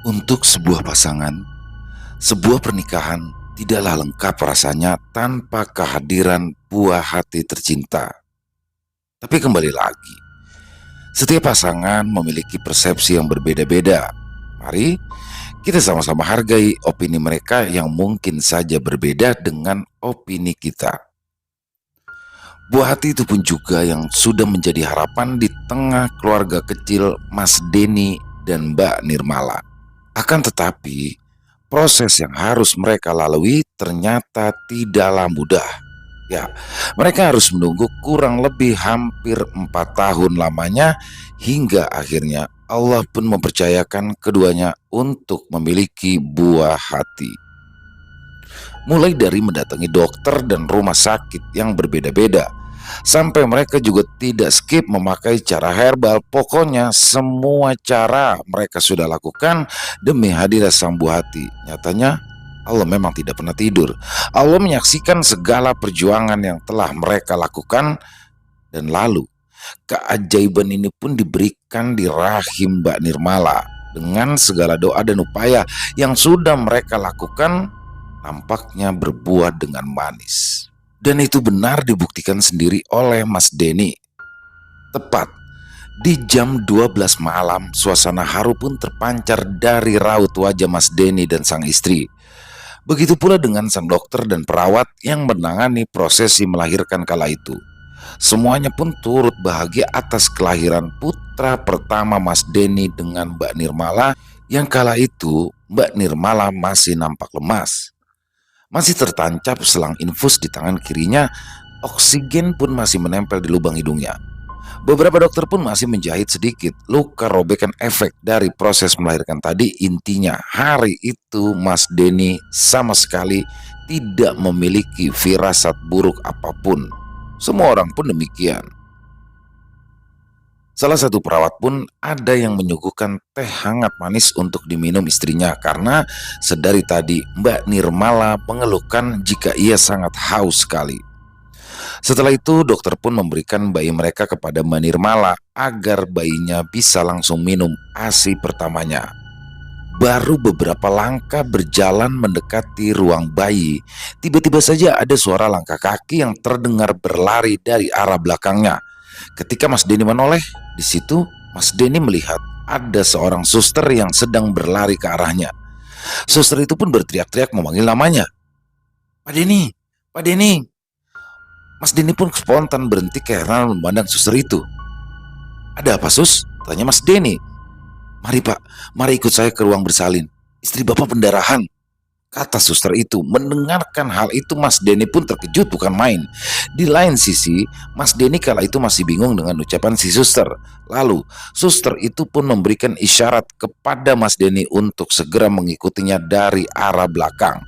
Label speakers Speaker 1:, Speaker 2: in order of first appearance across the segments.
Speaker 1: Untuk sebuah pasangan, sebuah pernikahan tidaklah lengkap rasanya tanpa kehadiran buah hati tercinta. Tapi kembali lagi, setiap pasangan memiliki persepsi yang berbeda-beda. Mari kita sama-sama hargai opini mereka yang mungkin saja berbeda dengan opini kita. Buah hati itu pun juga yang sudah menjadi harapan di tengah keluarga kecil Mas Denny dan Mbak Nirmala. Akan tetapi, proses yang harus mereka lalui ternyata tidaklah mudah. Ya, mereka harus menunggu kurang lebih hampir 4 tahun lamanya hingga akhirnya Allah pun mempercayakan keduanya untuk memiliki buah hati. Mulai dari mendatangi dokter dan rumah sakit yang berbeda-beda, sampai mereka juga tidak skip memakai cara herbal. Pokoknya semua cara mereka sudah lakukan demi hadirnya sang buah hati. Nyatanya Allah memang tidak pernah tidur. Allah menyaksikan segala perjuangan yang telah mereka lakukan. Dan lalu keajaiban ini pun diberikan di rahim Mbak Nirmala. Dengan segala doa dan upaya yang sudah mereka lakukan, nampaknya berbuah dengan manis. Dan itu benar dibuktikan sendiri oleh Mas Denny. Tepat di jam 12 malam, suasana haru pun terpancar dari raut wajah Mas Denny dan sang istri. Begitu pula dengan sang dokter dan perawat yang menangani prosesi melahirkan kala itu. Semuanya pun turut bahagia atas kelahiran putra pertama Mas Denny dengan Mbak Nirmala, yang kala itu Mbak Nirmala masih nampak lemas. Masih tertancap selang infus di tangan kirinya, oksigen pun masih menempel di lubang hidungnya. Beberapa dokter pun masih menjahit sedikit luka robekan efek dari proses melahirkan tadi. Intinya hari itu Mas Denny sama sekali tidak memiliki firasat buruk apapun. Semua orang pun demikian. Salah satu perawat pun ada yang menyuguhkan teh hangat manis untuk diminum istrinya karena sedari tadi Mbak Nirmala mengeluhkan jika ia sangat haus sekali. Setelah itu dokter pun memberikan bayi mereka kepada Mbak Nirmala agar bayinya bisa langsung minum ASI pertamanya. Baru beberapa langkah berjalan mendekati ruang bayi, tiba-tiba saja ada suara langkah kaki yang terdengar berlari dari arah belakangnya. Ketika Mas Denny menoleh, di situ Mas Denny melihat ada seorang suster yang sedang berlari ke arahnya. Suster itu pun berteriak-teriak memanggil namanya. Pak Denny, Pak Denny. Mas Denny pun spontan berhenti karena memandang suster itu. Ada apa, Sus? Tanya Mas Denny. Mari Pak, mari ikut saya ke ruang bersalin. Istri Bapak pendarahan, kata suster itu. Mendengarkan hal itu Mas Denny pun terkejut bukan main. Di lain sisi, Mas Denny kala itu masih bingung dengan ucapan si suster. Lalu, suster itu pun memberikan isyarat kepada Mas Denny untuk segera mengikutinya dari arah belakang.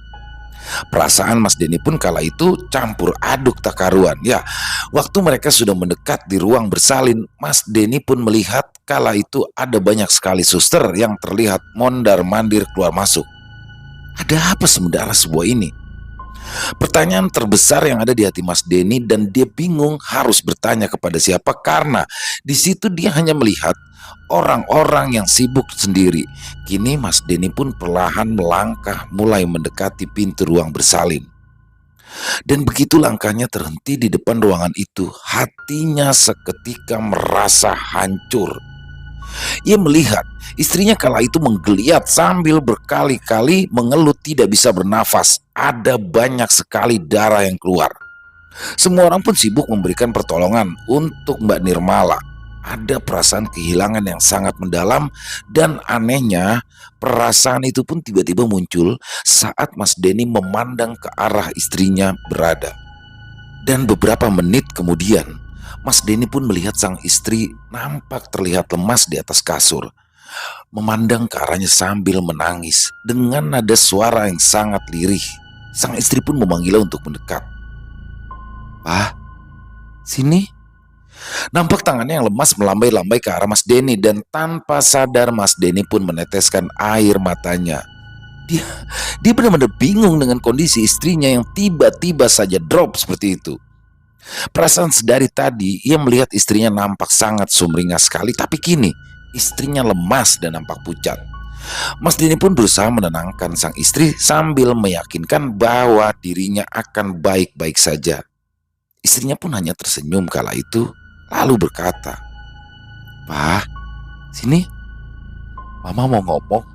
Speaker 1: Perasaan Mas Denny pun kala itu campur aduk tak karuan. Ya, waktu mereka sudah mendekat di ruang bersalin, Mas Denny pun melihat kala itu ada banyak sekali suster yang terlihat mondar-mandir keluar masuk. Ada apa sebenarnya sebuah ini? Pertanyaan terbesar yang ada di hati Mas Denny, dan dia bingung harus bertanya kepada siapa karena di situ dia hanya melihat orang-orang yang sibuk sendiri. Kini Mas Denny pun perlahan melangkah mulai mendekati pintu ruang bersalin. Dan begitu langkahnya terhenti di depan ruangan itu, hatinya seketika merasa hancur. Ia melihat istrinya kala itu menggeliat sambil berkali-kali mengeluh tidak bisa bernafas. Ada banyak sekali darah yang keluar. Semua orang pun sibuk memberikan pertolongan untuk Mbak Nirmala. Ada perasaan kehilangan yang sangat mendalam, dan anehnya perasaan itu pun tiba-tiba muncul saat Mas Denny memandang ke arah istrinya berada. Dan beberapa menit kemudian, Mas Denny pun melihat sang istri nampak terlihat lemas di atas kasur, memandang ke arahnya sambil menangis dengan nada suara yang sangat lirih. Sang istri pun memanggilnya untuk mendekat. Pak, sini. Nampak tangannya yang lemas melambai-lambai ke arah Mas Denny, dan tanpa sadar Mas Denny pun meneteskan air matanya. Dia benar-benar bingung dengan kondisi istrinya yang tiba-tiba saja drop seperti itu. Perasaan sedari tadi ia melihat istrinya nampak sangat sumringah sekali, tapi kini istrinya lemas dan nampak pucat. Mas Denny pun berusaha menenangkan sang istri sambil meyakinkan bahwa dirinya akan baik-baik saja. Istrinya pun hanya tersenyum kala itu, lalu berkata, "Pak, sini, Mama mau ngomong."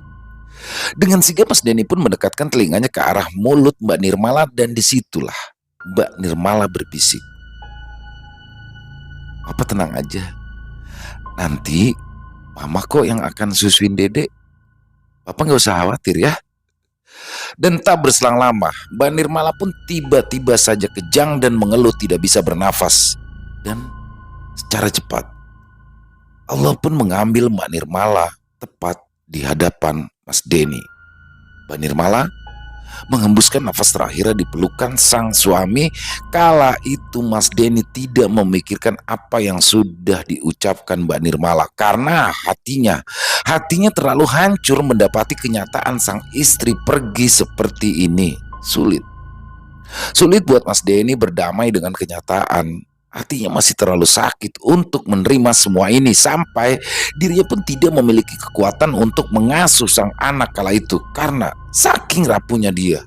Speaker 1: Dengan sigap Mas Denny pun mendekatkan telinganya ke arah mulut Mbak Nirmala dan disitulah Mbak Nirmala berbisik, "Papa tenang aja, nanti Mama kok yang akan susuin Dedek. Papa nggak usah khawatir ya." Dan tak berselang lama, Mbak Nirmala pun tiba-tiba saja kejang dan mengeluh tidak bisa bernafas. Dan secara cepat, Allah pun mengambil Mbak Nirmala tepat di hadapan Mas Denny. Mbak Nirmala menghembuskan nafas terakhirnya di pelukan sang suami. Kala itu Mas Denny tidak memikirkan apa yang sudah diucapkan Mbak Nirmala, karena hatinya terlalu hancur mendapati kenyataan sang istri pergi seperti ini. Sulit buat Mas Denny berdamai dengan kenyataan. Hatinya masih terlalu sakit untuk menerima semua ini, sampai dirinya pun tidak memiliki kekuatan untuk mengasuh sang anak kala itu karena saking rapuhnya dia.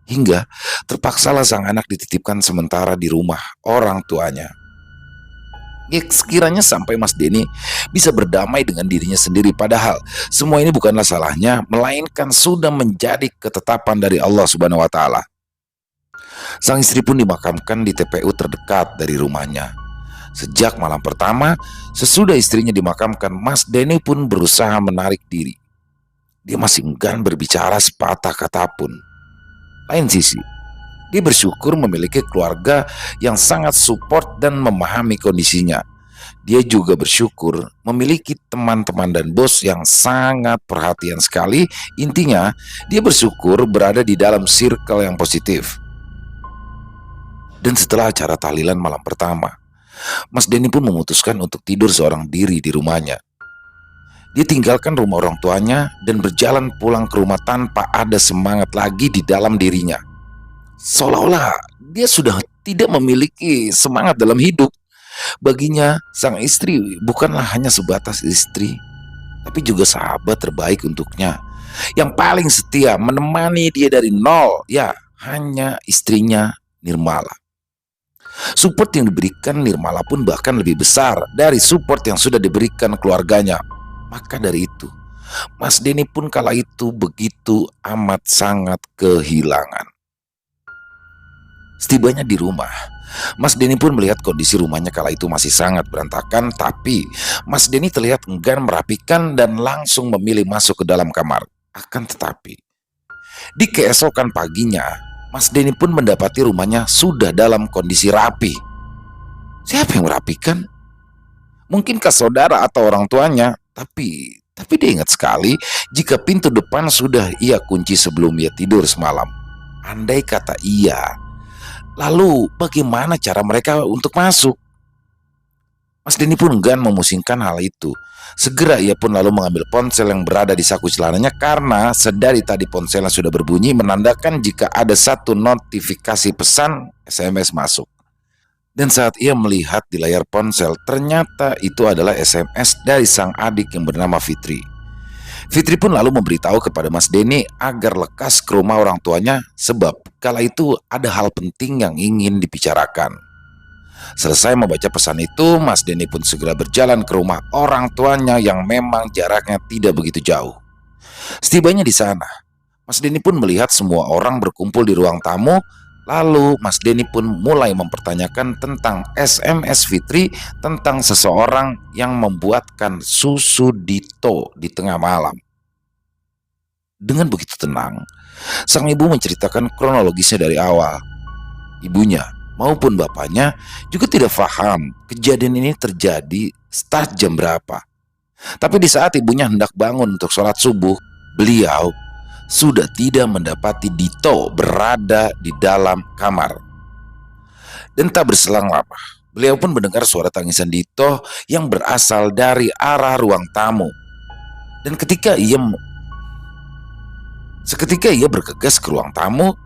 Speaker 1: Hingga terpaksalah sang anak dititipkan sementara di rumah orang tuanya. Ya, sekiranya sampai Mas Denny bisa berdamai dengan dirinya sendiri, padahal semua ini bukanlah salahnya, melainkan sudah menjadi ketetapan dari Allah Subhanahu wa Ta'ala. Sang istri pun dimakamkan di TPU terdekat dari rumahnya. Sejak malam pertama, sesudah istrinya dimakamkan, Mas Denny pun berusaha menarik diri. Dia masih enggan berbicara sepatah kata pun. Lain sisi, dia bersyukur memiliki keluarga yang sangat support dan memahami kondisinya. Dia juga bersyukur memiliki teman-teman dan bos yang sangat perhatian sekali. Intinya, dia bersyukur berada di dalam circle yang positif. Dan setelah acara tahlilan malam pertama, Mas Denny pun memutuskan untuk tidur seorang diri di rumahnya. Dia tinggalkan rumah orang tuanya dan berjalan pulang ke rumah tanpa ada semangat lagi di dalam dirinya. Seolah-olah dia sudah tidak memiliki semangat dalam hidup. Baginya, sang istri bukanlah hanya sebatas istri, tapi juga sahabat terbaik untuknya. Yang paling setia menemani dia dari nol, ya hanya istrinya Nirmala. Support yang diberikan Nirmala pun bahkan lebih besar dari support yang sudah diberikan keluarganya. Maka dari itu, Mas Denny pun kala itu begitu amat sangat kehilangan. Setibanya di rumah, Mas Denny pun melihat kondisi rumahnya kala itu masih sangat berantakan, tapi Mas Denny terlihat enggan merapikan dan langsung memilih masuk ke dalam kamar. Akan tetapi, di keesokan paginya, Mas Denny pun mendapati rumahnya sudah dalam kondisi rapi. Siapa yang merapikan? Mungkinkah saudara atau orang tuanya? Tapi dia ingat sekali jika pintu depan sudah ia kunci sebelum ia tidur semalam. Andai kata iya, lalu bagaimana cara mereka untuk masuk? Mas Denny pun enggan memusingkan hal itu. Segera ia pun lalu mengambil ponsel yang berada di saku celananya, karena sedari tadi ponselnya sudah berbunyi menandakan jika ada satu notifikasi pesan SMS masuk. Dan saat ia melihat di layar ponsel, ternyata itu adalah SMS dari sang adik yang bernama Fitri. Fitri pun lalu memberitahu kepada Mas Denny agar lekas ke rumah orang tuanya, sebab kala itu ada hal penting yang ingin dibicarakan. Selesai membaca pesan itu, Mas Denny pun segera berjalan ke rumah orang tuanya yang memang jaraknya tidak begitu jauh. Setibanya di sana, Mas Denny pun melihat semua orang berkumpul di ruang tamu. Lalu Mas Denny pun mulai mempertanyakan tentang SMS Fitri tentang seseorang yang membuatkan susu Dito di tengah malam. Dengan begitu tenang, sang ibu menceritakan kronologisnya dari awal. Ibunya maupun bapaknya juga tidak paham kejadian ini terjadi start jam berapa. Tapi di saat ibunya hendak bangun untuk sholat subuh, beliau sudah tidak mendapati Dito berada di dalam kamar. Dan tak berselang lama, beliau pun mendengar suara tangisan Dito yang berasal dari arah ruang tamu. Dan seketika ia bergegas ke ruang tamu,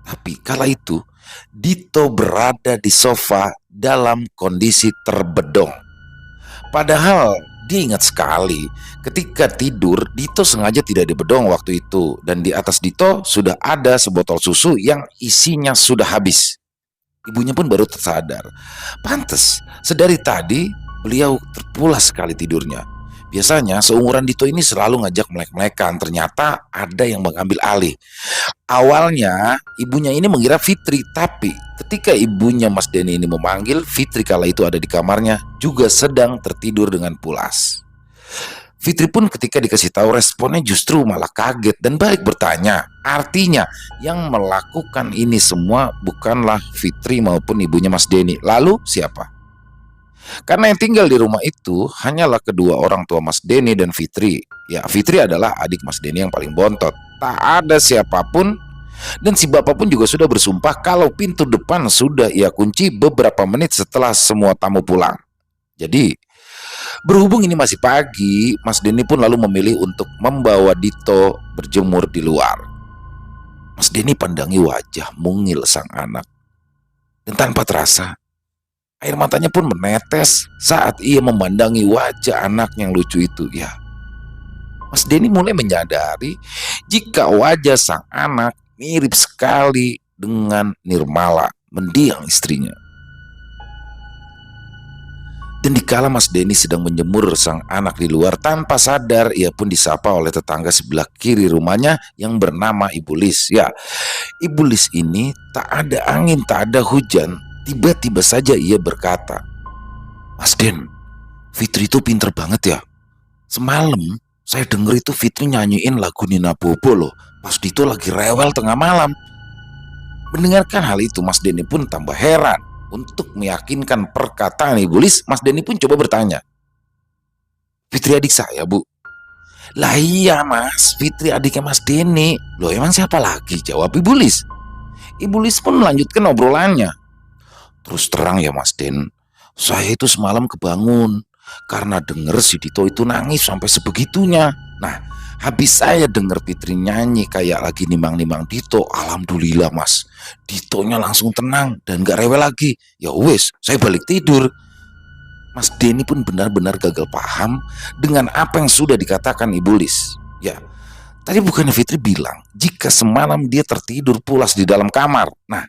Speaker 1: tapi kala itu Dito berada di sofa dalam kondisi terbedong. Padahal Dia ingat sekali ketika tidur Dito sengaja tidak dibedong waktu itu, dan di atas Dito sudah ada sebotol susu yang isinya sudah habis. Ibunya pun baru tersadar. Pantes, sedari tadi beliau terpulas sekali tidurnya. Biasanya seumuran Dito ini selalu ngajak melek-melekan, ternyata ada yang mengambil alih. Awalnya ibunya ini mengira Fitri, tapi ketika ibunya Mas Denny ini memanggil, Fitri kala itu ada di kamarnya juga sedang tertidur dengan pulas. Fitri pun ketika dikasih tahu responnya justru malah kaget dan balik bertanya. Artinya yang melakukan ini semua bukanlah Fitri maupun ibunya Mas Denny. Lalu siapa? Karena yang tinggal di rumah itu hanyalah kedua orang tua Mas Denny dan Fitri. Ya, Fitri adalah adik Mas Denny yang paling bontot. Tak ada siapapun, dan si bapak pun juga sudah bersumpah kalau pintu depan sudah ia kunci beberapa menit setelah semua tamu pulang. Jadi, berhubung ini masih pagi, Mas Denny pun lalu memilih untuk membawa Dito berjemur di luar. Mas Denny pandangi wajah mungil sang anak, dan tanpa terasa air matanya pun menetes saat ia memandangi wajah anak yang lucu itu. Ya, Mas Denny mulai menyadari jika wajah sang anak mirip sekali dengan Nirmala, mendiang istrinya. Dan dikala Mas Denny sedang menjemur sang anak di luar, tanpa sadar ia pun disapa oleh tetangga sebelah kiri rumahnya yang bernama Ibu Lis. Ya, Ibu Lis ini tak ada angin, tak ada hujan, tiba-tiba saja ia berkata, "Mas Den, Fitri itu pinter banget ya. Semalam saya denger itu Fitri nyanyiin lagu Nina Bobo loh, pas Dito lagi rewel tengah malam." Mendengarkan hal itu, Mas Denny pun tambah heran. Untuk meyakinkan perkataan Ibu Lis, Mas Denny pun coba bertanya, "Fitri adik saya, Bu." "Lah iya Mas, Fitri adiknya Mas Denny." "Loh emang siapa lagi?" jawab Ibu Lis. Ibu Lis pun melanjutkan obrolannya. "Terus terang ya Mas Den, saya itu semalam kebangun karena denger si Dito itu nangis sampai sebegitunya. Nah, habis saya denger Fitri nyanyi kayak lagi nimang-nimang Dito, alhamdulillah Mas, Ditonya langsung tenang dan gak rewel lagi. Ya wes, saya balik tidur." Mas Denny pun benar-benar gagal paham dengan apa yang sudah dikatakan Ibu Lis. Ya, tadi bukannya Fitri bilang jika semalam dia tertidur pulas di dalam kamar. Nah,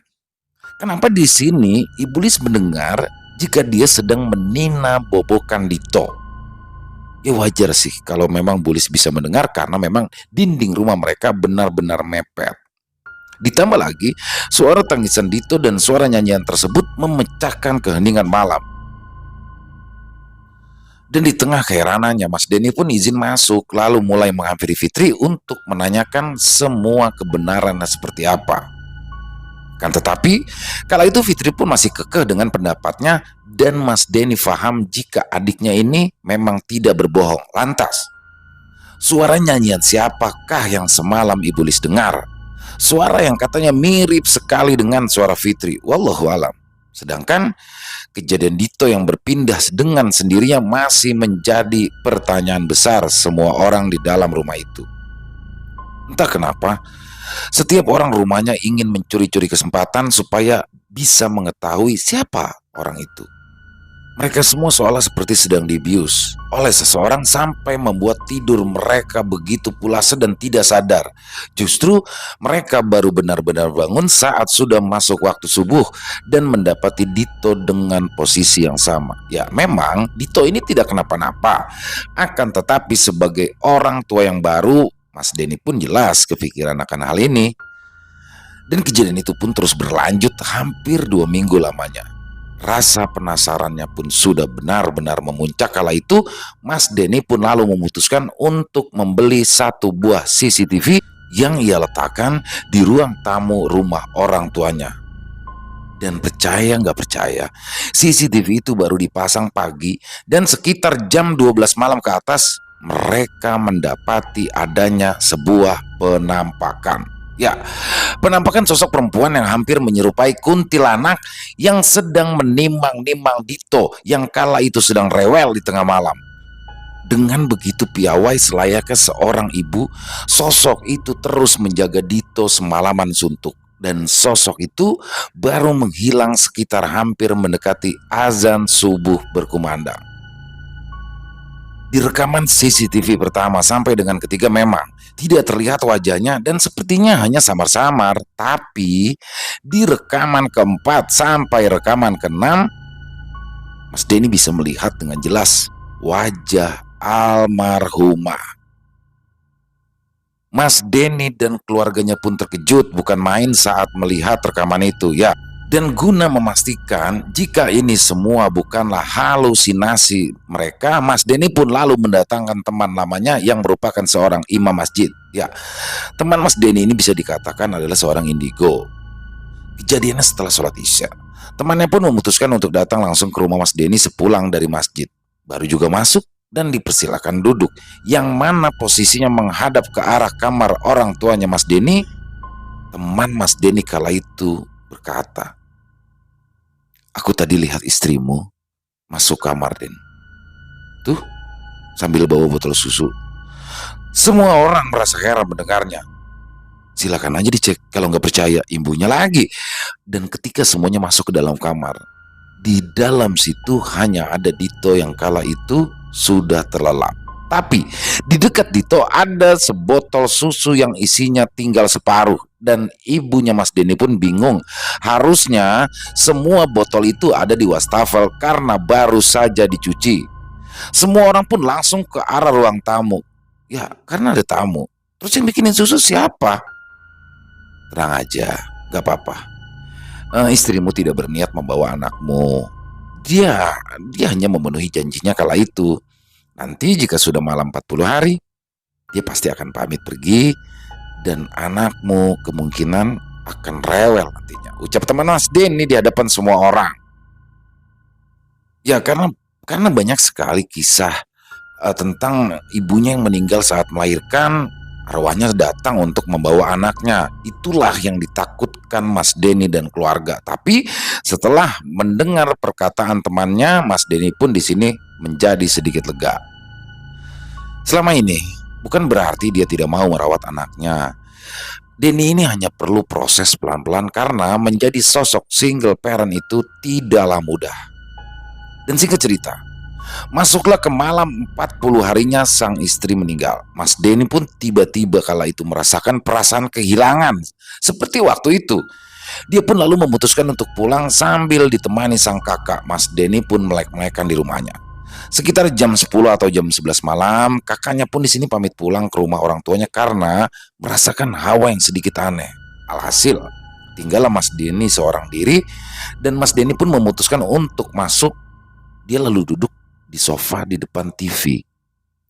Speaker 1: kenapa di sini Ibu Lis mendengar jika dia sedang menina bobokan Dito? Ya wajar sih kalau memang Bu Lis bisa mendengar karena memang dinding rumah mereka benar-benar mepet. Ditambah lagi suara tangisan Dito dan suara nyanyian tersebut memecahkan keheningan malam. Dan di tengah keheranannya, Mas Denny pun izin masuk lalu mulai menghampiri Fitri untuk menanyakan semua kebenarannya seperti apa. Kan tetapi kala itu Fitri pun masih kekeh dengan pendapatnya, dan Mas Denny paham jika adiknya ini memang tidak berbohong. Lantas, suara nyanyian siapakah yang semalam Ibu Lis dengar? Suara yang katanya mirip sekali dengan suara Fitri. Wallahu alam. Sedangkan kejadian Dito yang berpindah dengan sendirinya masih menjadi pertanyaan besar semua orang di dalam rumah itu. Entah kenapa, setiap orang rumahnya ingin mencuri-curi kesempatan supaya bisa mengetahui siapa orang itu. Mereka semua seolah seperti sedang dibius oleh seseorang sampai membuat tidur mereka begitu pulas dan tidak sadar. Justru mereka baru benar-benar bangun saat sudah masuk waktu subuh dan mendapati Dito dengan posisi yang sama. Ya memang Dito ini tidak kenapa-napa, akan tetapi sebagai orang tua yang baru, Mas Denny pun jelas kepikiran akan hal ini. Dan kejadian itu pun terus berlanjut hampir 2 minggu lamanya. Rasa penasarannya pun sudah benar-benar memuncak. Kala itu Mas Denny pun lalu memutuskan untuk membeli satu buah CCTV yang ia letakkan di ruang tamu rumah orang tuanya. Dan percaya nggak percaya, CCTV itu baru dipasang pagi dan sekitar jam 12 malam ke atas mereka mendapati adanya sebuah penampakan. Ya, penampakan sosok perempuan yang hampir menyerupai kuntilanak yang sedang menimang-nimang Dito yang kala itu sedang rewel di tengah malam. Dengan begitu piawai selayaknya seorang ibu, sosok itu terus menjaga Dito semalaman suntuk. Dan sosok itu baru menghilang sekitar hampir mendekati azan subuh berkumandang. Di rekaman CCTV pertama sampai dengan ketiga memang tidak terlihat wajahnya dan sepertinya hanya samar-samar. Tapi di rekaman keempat sampai rekaman keenam, Mas Denny bisa melihat dengan jelas wajah almarhumah. Mas Denny dan keluarganya pun terkejut bukan main saat melihat rekaman itu ya. Dan guna memastikan jika ini semua bukanlah halusinasi mereka, Mas Denny pun lalu mendatangkan teman lamanya yang merupakan seorang imam masjid. Ya, teman Mas Denny ini bisa dikatakan adalah seorang indigo. Kejadiannya setelah sholat Isya. Temannya pun memutuskan untuk datang langsung ke rumah Mas Denny sepulang dari masjid. Baru juga masuk dan dipersilakan duduk, yang mana posisinya menghadap ke arah kamar orang tuanya Mas Denny. Teman Mas Denny kala itu berkata, "Aku tadi lihat istrimu masuk kamar, Den. Tuh, sambil bawa botol susu." Semua orang merasa heran mendengarnya. "Silakan aja dicek, kalau nggak percaya," imbunya lagi. Dan ketika semuanya masuk ke dalam kamar, di dalam situ hanya ada Dito yang kala itu sudah terlelap. Tapi di dekat Dito ada sebotol susu yang isinya tinggal separuh. Dan ibunya Mas Denny pun bingung. Harusnya semua botol itu ada di wastafel karena baru saja dicuci. Semua orang pun langsung ke arah ruang tamu. Ya, karena ada tamu. Terus yang bikinin susu siapa? "Tenang aja, gak apa-apa. Istrimu tidak berniat membawa anakmu. Dia dia hanya memenuhi janjinya kala itu. Nanti jika sudah malam 40 hari, dia pasti akan pamit pergi dan anakmu kemungkinan akan rewel nantinya," ucap teman Mas Denny di hadapan semua orang. Ya, karena banyak sekali kisah tentang ibunya yang meninggal saat melahirkan, arwahnya datang untuk membawa anaknya. Itulah yang ditakutkan Mas Denny dan keluarga. Tapi setelah mendengar perkataan temannya, Mas Denny pun di sini menjadi sedikit lega. Selama ini bukan berarti dia tidak mau merawat anaknya. Denny ini hanya perlu proses pelan-pelan karena menjadi sosok single parent itu tidaklah mudah. Dan singkat cerita, masuklah ke malam 40 harinya sang istri meninggal. Mas Denny pun tiba-tiba kala itu merasakan perasaan kehilangan. Seperti waktu itu, dia pun lalu memutuskan untuk pulang sambil ditemani sang kakak. Mas Denny pun melek-melekan di rumahnya. Sekitar jam 10 atau jam 11 malam, kakaknya pun di sini pamit pulang ke rumah orang tuanya karena merasakan hawa yang sedikit aneh. Alhasil, tinggallah Mas Denny seorang diri dan Mas Denny pun memutuskan untuk masuk. Dia lalu duduk di sofa di depan TV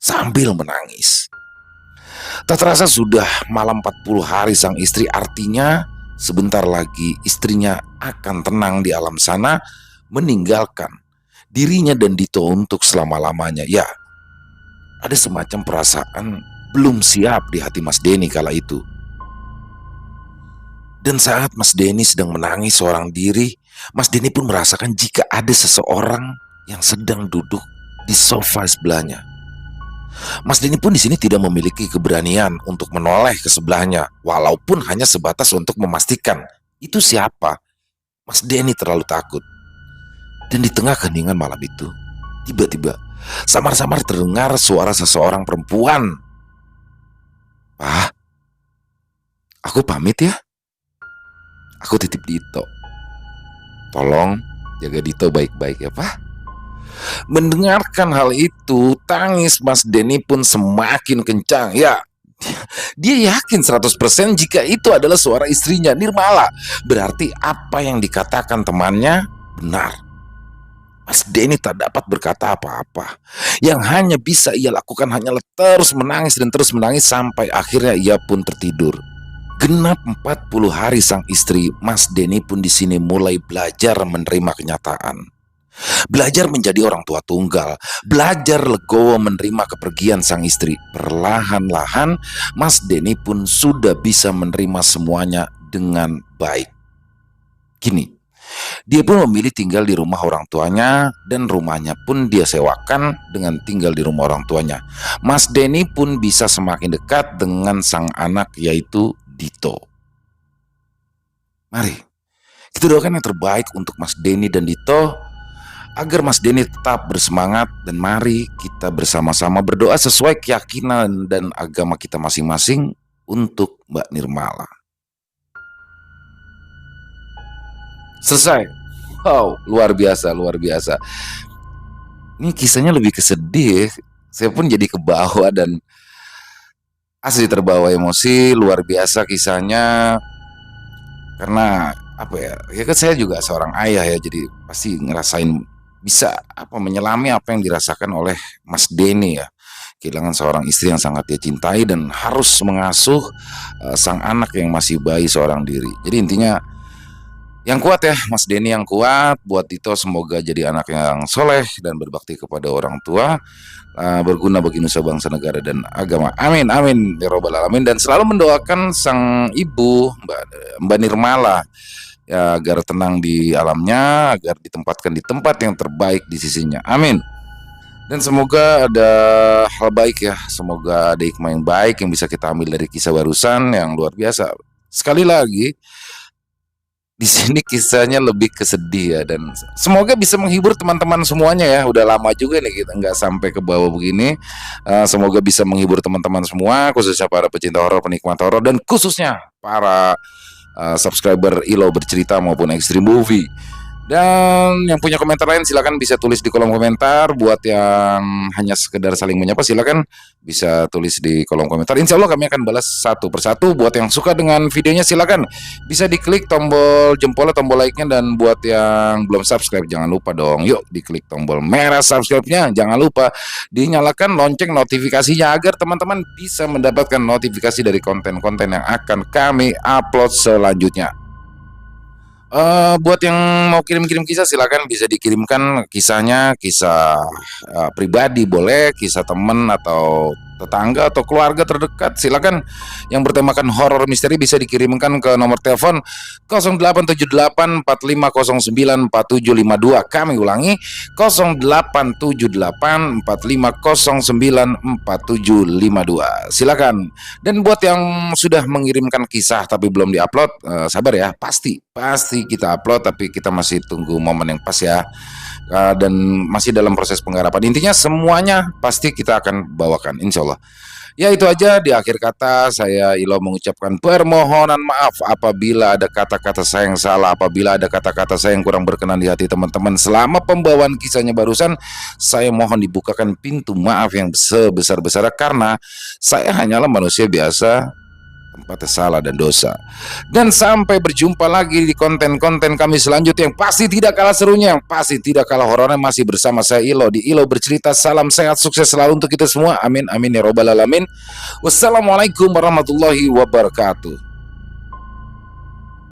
Speaker 1: sambil menangis. Tak terasa sudah malam 40 hari sang istri, artinya sebentar lagi istrinya akan tenang di alam sana, meninggalkan dirinya dan Dito untuk selama-lamanya. Ya, ada semacam perasaan belum siap di hati Mas Denny kala itu. Dan saat Mas Denny sedang menangis seorang diri, Mas Denny pun merasakan jika ada seseorang yang sedang duduk di sofa sebelahnya. Mas Denny pun di sini tidak memiliki keberanian untuk menoleh ke sebelahnya, walaupun hanya sebatas untuk memastikan itu siapa. Mas Denny terlalu takut. Dan di tengah keheningan malam itu, tiba-tiba samar-samar terdengar suara seseorang perempuan. "Pak, aku pamit ya. Aku titip Dito. Tolong jaga Dito baik-baik ya, Pak." Mendengarkan hal itu, tangis Mas Denny pun semakin kencang. Ya, dia yakin 100% jika itu adalah suara istrinya, Nirmala. Berarti apa yang dikatakan temannya benar. Mas Denny tak dapat berkata apa-apa. Yang hanya bisa ia lakukan hanyalah terus menangis dan terus menangis sampai akhirnya ia pun tertidur. Genap 40 hari sang istri, Mas Denny pun di sini mulai belajar menerima kenyataan. Belajar menjadi orang tua tunggal, belajar legowo menerima kepergian sang istri. Perlahan-lahan Mas Denny pun sudah bisa menerima semuanya dengan baik. Kini, dia pun memilih tinggal di rumah orang tuanya dan rumahnya pun dia sewakan dengan tinggal di rumah orang tuanya. Mas Denny pun bisa semakin dekat dengan sang anak yaitu Dito. Mari kita doakan yang terbaik untuk Mas Denny dan Dito agar Mas Denny tetap bersemangat, dan mari kita bersama-sama berdoa sesuai keyakinan dan agama kita masing-masing untuk Mbak Nirmala. Selesai. Wow, luar biasa, luar biasa. Ini kisahnya lebih ke sedih. Saya pun jadi ke bawah dan asli terbawa emosi, luar biasa kisahnya. Karena apa ya? Ya kan saya juga seorang ayah ya, jadi pasti ngerasain bisa menyelami apa yang dirasakan oleh Mas Denny ya. Kehilangan seorang istri yang sangat dia cintai dan harus mengasuh sang anak yang masih bayi seorang diri. Jadi intinya yang kuat ya, Mas Denny yang kuat. Buat Dito semoga jadi anak yang soleh dan berbakti kepada orang tua, berguna bagi nusa bangsa negara dan agama. Amin amin ya robbal alamin. Dan selalu mendoakan sang ibu Mbak Nirmala ya, agar tenang di alamnya, agar ditempatkan di tempat yang terbaik di sisinya. Amin. Dan semoga ada hal baik ya, semoga ada hikmah yang baik yang bisa kita ambil dari kisah barusan yang luar biasa. Sekali lagi, di sini kisahnya lebih kesedih ya, dan semoga bisa menghibur teman-teman semuanya ya. Udah lama juga nih kita nggak sampai ke bawah begini. Semoga bisa menghibur teman-teman semua, khususnya para pecinta horor, penikmat horor, dan khususnya para subscriber Ilo Bercerita maupun Extreme Movie. Dan yang punya komentar lain silakan bisa tulis di kolom komentar. Buat yang hanya sekedar saling menyapa silakan bisa tulis di kolom komentar. Insya Allah kami akan balas satu persatu. Buat yang suka dengan videonya silakan bisa diklik tombol jempol, tombol like-nya. Dan buat yang belum subscribe jangan lupa dong, yuk diklik tombol merah subscribe-nya. Jangan lupa dinyalakan lonceng notifikasinya agar teman-teman bisa mendapatkan notifikasi dari konten-konten yang akan kami upload selanjutnya. Buat yang mau kirim-kirim kisah silakan bisa dikirimkan kisahnya, kisah pribadi boleh, kisah teman atau tetangga atau keluarga terdekat silakan. Yang bertemakan horor misteri bisa dikirimkan ke nomor telepon 087845094752. Kami ulangi 087845094752. Silakan. Dan buat yang sudah mengirimkan kisah tapi belum diupload, sabar ya, pasti kita upload, tapi kita masih tunggu momen yang pas ya. Dan masih dalam proses penggarapan. Intinya semuanya pasti kita akan bawakan insya Allah. Ya itu aja, di akhir kata saya Ilo mengucapkan permohonan maaf apabila ada kata-kata saya yang salah, apabila ada kata-kata saya yang kurang berkenan di hati teman-teman selama pembawaan kisahnya barusan. Saya mohon dibukakan pintu maaf yang sebesar-besarnya, karena saya hanyalah manusia biasa, tempatnya salah dan dosa. Dan sampai berjumpa lagi di konten-konten kami selanjutnya yang pasti tidak kalah serunya, yang pasti tidak kalah horornya, masih bersama saya Ilo di Ilo Bercerita. Salam sehat, sukses selalu untuk kita semua. Amin amin ya robbal alamin. Wassalamualaikum warahmatullahi wabarakatuh.